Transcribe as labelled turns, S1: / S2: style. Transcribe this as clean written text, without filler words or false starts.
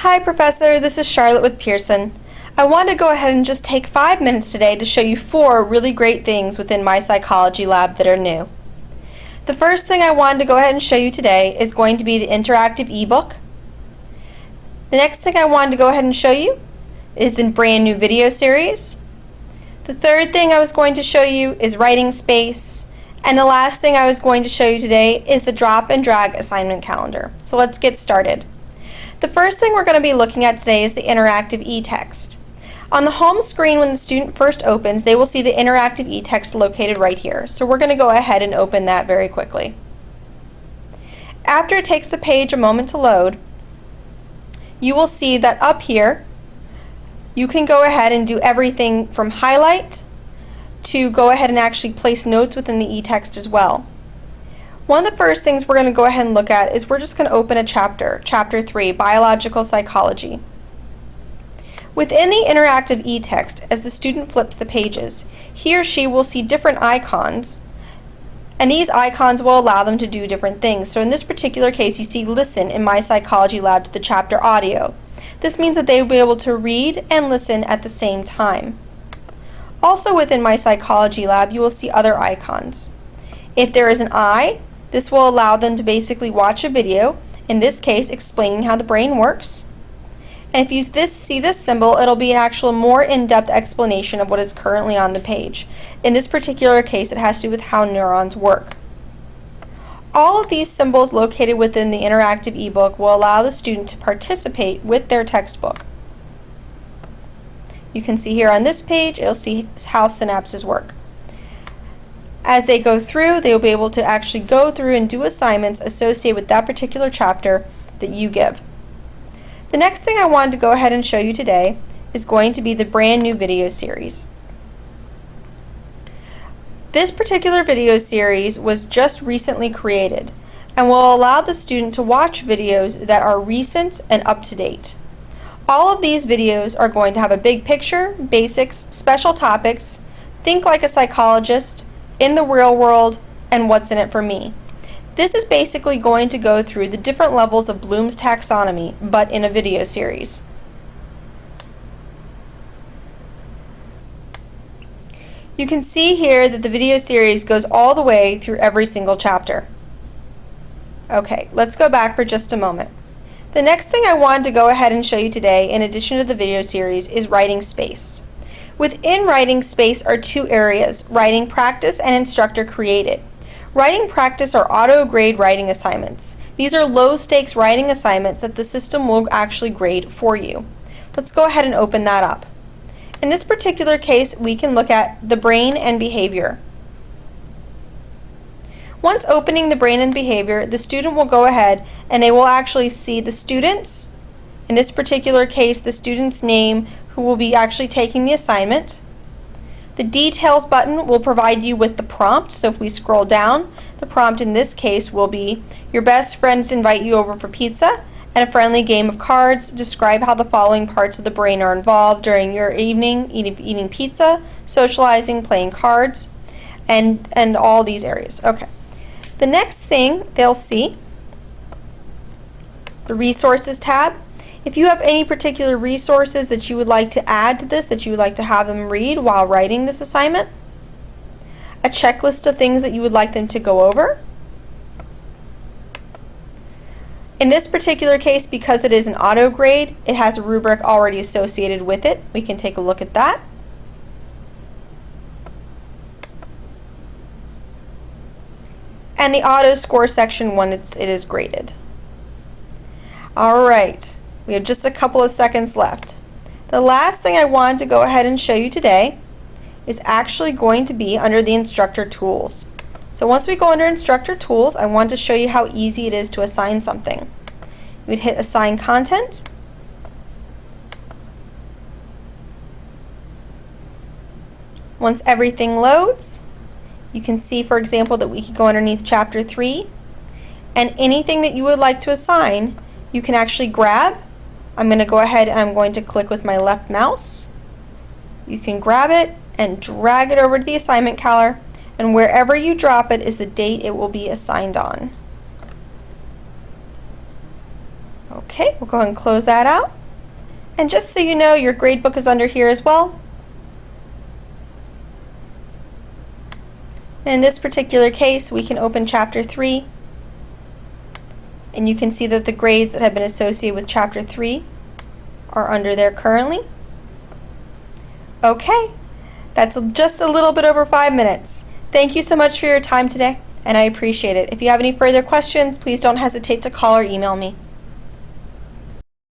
S1: Hi Professor, this is Charlotte with Pearson. I want to go ahead and just take 5 minutes today to show you 4 really great things within MyPsychLab that are new. The first thing I wanted to go ahead and show you today is going to be the interactive ebook. The next thing I wanted to go ahead and show you is the brand new video series. The third thing I was going to show you is writing space. And the last thing I was going to show you today is the drop and drag assignment calendar. So let's get started. The first thing we're going to be looking at today is the interactive e-text. On the home screen, when the student first opens, they will see the interactive e-text located right here. So we're going to go ahead and open that very quickly. After it takes the page a moment to load, you will see that up here you can go ahead and do everything from highlight to go ahead and actually place notes within the e-text as well. One of the first things we're going to go ahead and look at is we're just going to open a chapter, Chapter 3, Biological Psychology. Within the interactive e-text, as the student flips the pages, he or she will see different icons, and these icons will allow them to do different things. So in this particular case, you see listen in MyPsychLab to the chapter audio. This means that they will be able to read and listen at the same time. Also within MyPsychLab, you will see other icons. If there is an eye, this will allow them to basically watch a video, in this case explaining how the brain works. And if you see this symbol, it'll be an actual more in-depth explanation of what is currently on the page. In this particular case, it has to do with how neurons work. All of these symbols located within the interactive ebook will allow the student to participate with their textbook. You can see here on this page, you'll see how synapses work. As they go through, they will be able to actually go through and do assignments associated with that particular chapter that you give. The next thing I wanted to go ahead and show you today is going to be the brand new video series. This particular video series was just recently created and will allow the student to watch videos that are recent and up to date. All of these videos are going to have a big picture, basics, special topics, think like a psychologist, in the real world, and what's in it for me. This is basically going to go through the different levels of Bloom's taxonomy, but in a video series. You can see here that the video series goes all the way through every single chapter. Okay, let's go back for just a moment. The next thing I wanted to go ahead and show you today, in addition to the video series, is writing space. Within writing space are 2 areas, writing practice and instructor created. Writing practice are auto-grade writing assignments. These are low-stakes writing assignments that the system will actually grade for you. Let's go ahead and open that up. In this particular case, we can look at the brain and behavior. Once opening the brain and behavior, the student will go ahead and they will actually see the students, in this particular case, the student's name, who will be actually taking the assignment. The details button will provide you with the prompt. So if we scroll down, the prompt in this case will be, your best friends invite you over for pizza and a friendly game of cards. Describe how the following parts of the brain are involved during your evening, eating pizza, socializing, playing cards, and all these areas. Okay. The next thing they'll see, the resources tab. If you have any particular resources that you would like to add to this, that you would like to have them read while writing this assignment, a checklist of things that you would like them to go over. In this particular case, because it is an auto grade, it has a rubric already associated with it. We can take a look at that. And the auto score section when it is graded. All right. We have just a couple of seconds left. The last thing I wanted to go ahead and show you today is actually going to be under the instructor tools. So once we go under instructor tools, I want to show you how easy it is to assign something. We'd hit assign content. Once everything loads, you can see, for example, that we could go underneath chapter 3, and anything that you would like to assign, you can actually grab. I'm going to go ahead and I'm going to click with my left mouse. You can grab it and drag it over to the assignment calendar, and wherever you drop it is the date it will be assigned on. Okay, we'll go ahead and close that out. And just so you know, your gradebook is under here as well. In this particular case, we can open Chapter 3, and you can see that the grades that have been associated with Chapter 3 are under there currently. Okay, that's just a little bit over 5 minutes. Thank you so much for your time today, and I appreciate it. If you have any further questions, please don't hesitate to call or email me.